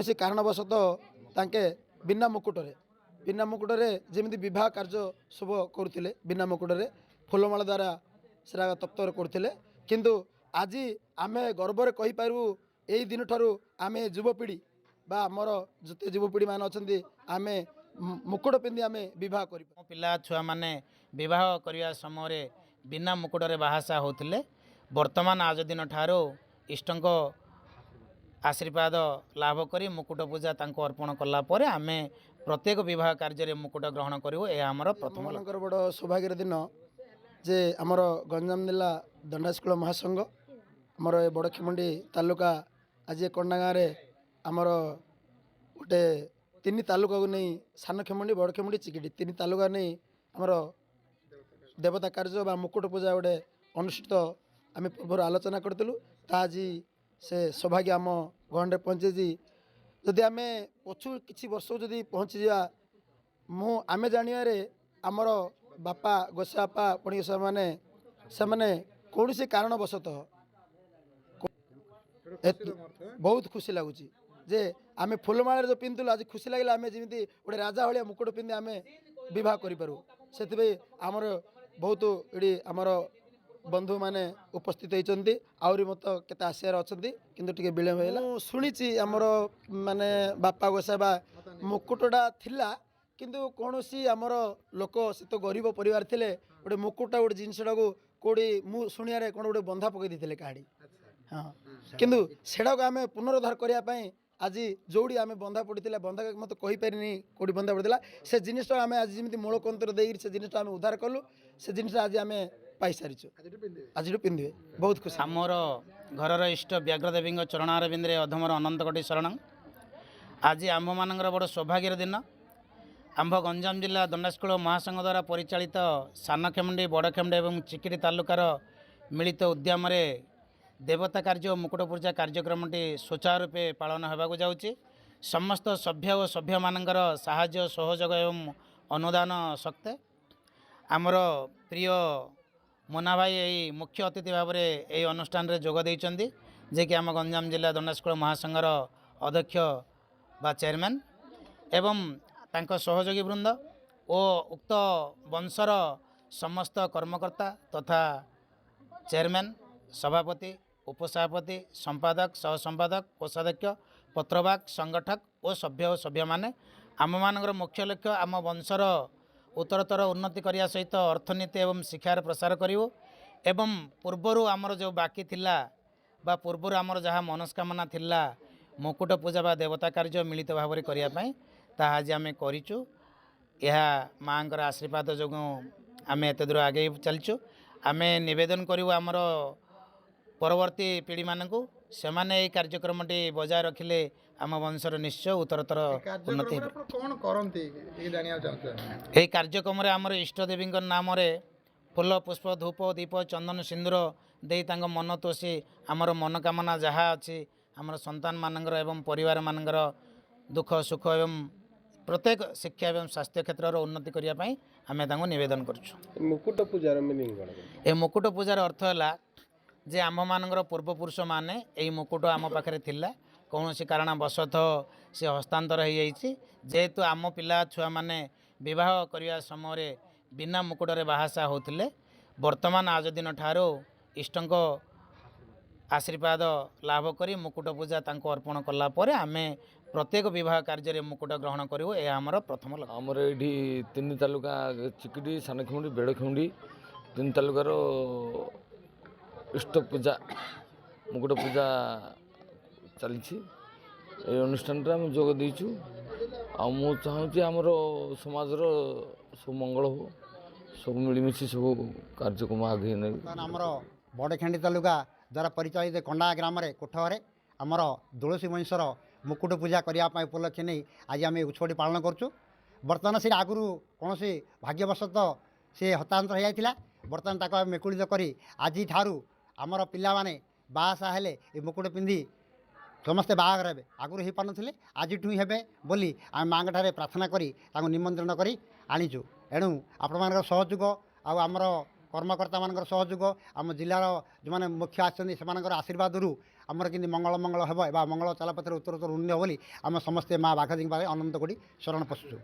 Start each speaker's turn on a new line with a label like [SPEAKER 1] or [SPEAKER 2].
[SPEAKER 1] कौन सी कारणवशतः तांके बिना मुकुटरे जमी विवाह कार्य शुभ करुले बिना मुकुटरे फूलमाला द्वारा सेरा तप्तर करुले किंतु आज आम गर्व कहीपरू यही दिन ठारू आम युवपीढ़ी बा आमर जिते युवपीढ़ी मान अच्छा आम मुकुट पिंधि आम बह कर
[SPEAKER 2] पिला छुआ माने विवाह करने समय बिना मुकुटरे बाहासा होते वर्तमान आज दिन ठारो इष्टंक आशीर्वाद लाभ करी मुकुट पूजा तांको अर्पण कला परे आमे प्रत्येक विवाह कार्य मुकुट ग्रहण करूँ यह आमर प्रथम
[SPEAKER 1] मनकर बड़ सौभाग्यर दिन जे आमर गंजाम जिला दंडास्कुल महासंघ आमर बड़खेमुंडी तालुका आज कंडा गाँव में आमर गोटे तीन तालुका को नहीं सान खेमुंडी बड़ खेमुंडी चिकिटी तीन तालुका नहीं आमर देवता कार्य बा मुकुट पूजा गोटे अनुष्ठित आम पूर्व आलोचना करूँ आज से सौभाग्य आम गहन पहुँचे जदि आम पछु कि वर्ष जदि पहुँची जा आम जानिबारे आमर बापा गोसा बापा पणिसा मैंने से कौन सी कारणवशतः बहुत खुशी लगुच जे आम फूलमाला जो पिंधुलु आज खुशी लगे आम जमी गोटे राजा भाया मुकुट पिंधि आम बह करूँ से आमर बहुत ये आमर बंधु माने उपस्थित होती आहरी मत केते आसियार अच्छा किंतु टिके विलम्ब है शुणी आमर माने बापा गोसा बा मुकुटटा थिला किंतु कौन सी आमर लोक से तो गरीब परिवार थिले गोटे मुकुटा गोटे जिनसा को कौड़ी मु शुणिया कौन गोटे बंधा पकई देते कहाड़ी हाँ किंतु सेटा को आम पुनरुद्धार करने आज जोड़ी आम बंधा पड़ी बंधा मत कहीपरि कौटी बंधा पड़ा से जिनस आम आज जमी मूल कंतर दे से जिनस आम उद्धार कलु से जिनस आज आम पाई सारी आज पिंधे बहुत खुश
[SPEAKER 2] आमर घर इष्ट व्याघ्रदेवी चरणारविंदे अधमर अनंत कोटि शरण आज आम्भ मान बड़ सौभाग्यर दिन आम्भ गंजाम जिला दंडास्कुल महासंघ द्वारा परिचालित सान खेमुंडी बड़ खेमुंडी और चिकिटी तालुकार मिलित उद्यम देवता कार्य और मुकुट पूजा कार्यक्रमटी सुचारूपे पालन होगा जाऊँगी समस्त सभ्य और सभ्य मानकर साहाय्य सहयोग एवं अनुदान सत्ते आमर प्रिय मुना भाई यही मुख्य अतिथि भाव में यही अनुष्ठान रे जोग देइचंदी जे कि आम गंजाम जिला दंडास्कुल महासंघर अध्यक्ष बा चेयरमैन एवं तांको सहयोगी वृंद और उक्त वंशर समस्त कर्मकर्ता तथा चेयरमैन सभापति उपसभापति संपादक सह संपादक कोषाध्यक्ष पत्रवाक संगठक और सभ्य माने आम मानकर मुख्य लक्ष्य आम वंशर उत्तरोत्तर उन्नति करने सहित अर्थनीति एवं शिक्षार प्रसार करूँ एवं पूर्वर आमर जो बाकी थिला बा पूर्वर आमर जहाँ मनस्कामना थिला मुकुट पूजा बा देवता कार्य मिलित भाव में करने आज आम करूँ यह माँ आशीर्वाद जो आम एत दूर आगे चलचु आम नवेदन करूँ आमर परवर्ती पीढ़ी मानक से माने कार्यक्रमटी बजाय रखिले आम वंशर निश्चय उत्तरोत्तर उन्नति
[SPEAKER 3] कौन करती
[SPEAKER 2] यही कार्यक्रम आमर इष्टदेवी नाम फूल पुष्प धूप दीप चंदन सिंदूर दे मन तोषी आमर मनोकामना जहाँ अच्छी आमर संतान मानकर एवं परिवार मानकर दुख सुख एवं प्रत्येक शिक्षा एवं स्वास्थ्य क्षेत्र उन्नति करने आम नवेदन करुँ
[SPEAKER 3] मुकुट पूजार मीनिंग
[SPEAKER 2] ये मुकुट पूजार अर्थ है जे आम मानकर पूर्वपुरुष माने यही मुकुट आम पाखे थिला कौन सी कारणवशतः से हस्तांतर हो जाइए जेहेतु आम पिला छुआ माने विवाह करने समय बिना मुकुटरे बाहासा होते वर्तमान आज दिन ठारो इष्टंक आशीर्वाद लाभ करी मुकुट पूजा तांको अर्पण कला परे आमे प्रत्येक विवाह कार्य मुकुट ग्रहण करूँ यह आमर प्रथम लक्ष्य
[SPEAKER 4] आमर ये तीन तालुका चिकिटी सानखेमुंडी बेड़खेमुंडी तीन तालुकार इष्ट पूजा मुकुट पूजा चली अनुष्ठान आम जोग देचु मु चाहूँगी आमर समाजर सब मंगल हो सब मिलमिशि सब कार्यक्रम आगे
[SPEAKER 5] आमर बड़खेंडी तालुका द्वारा परिचालित कंडा ग्राम कोठरे आमर तुलसी वंशर मुकुट पूजा करने उपलक्ष्य नहीं आज आम उत्सव पालन करुँ बर्तमान से आगु कौन से भाग्यवशतः से हस्तांतर हो जाता बर्तमान ताक मेकुड़ित कर आज ठारू आमर पिला माने बाहासा हेले ये मुकुट पिंधि समस्ते बाहागर हे आगुरी हो पार ना आज हे बोली आम माँ प्रार्थना करी निमंत्रण कर आनीचु एणु आपण सहयोग आमर कर्मकर्ता मान सहयोग आम जिलार जो मैंने मुख्य आसछन्ति से आशीर्वाद ଆମର କେମିତି ମଙ୍ଗଳ ହେବ ବା ମଙ୍ଗଳ ଚାଲପଥରେ ଉତ୍ତରୋତ୍ତର ଉନ୍ନୟ ବୋଲି ଆମେ ସମସ୍ତେ ମା ବାଘାଜୀଙ୍କ ପାଖରେ ଅନନ୍ତ କୋଟି ଶରଣ ପଶୁଛୁ।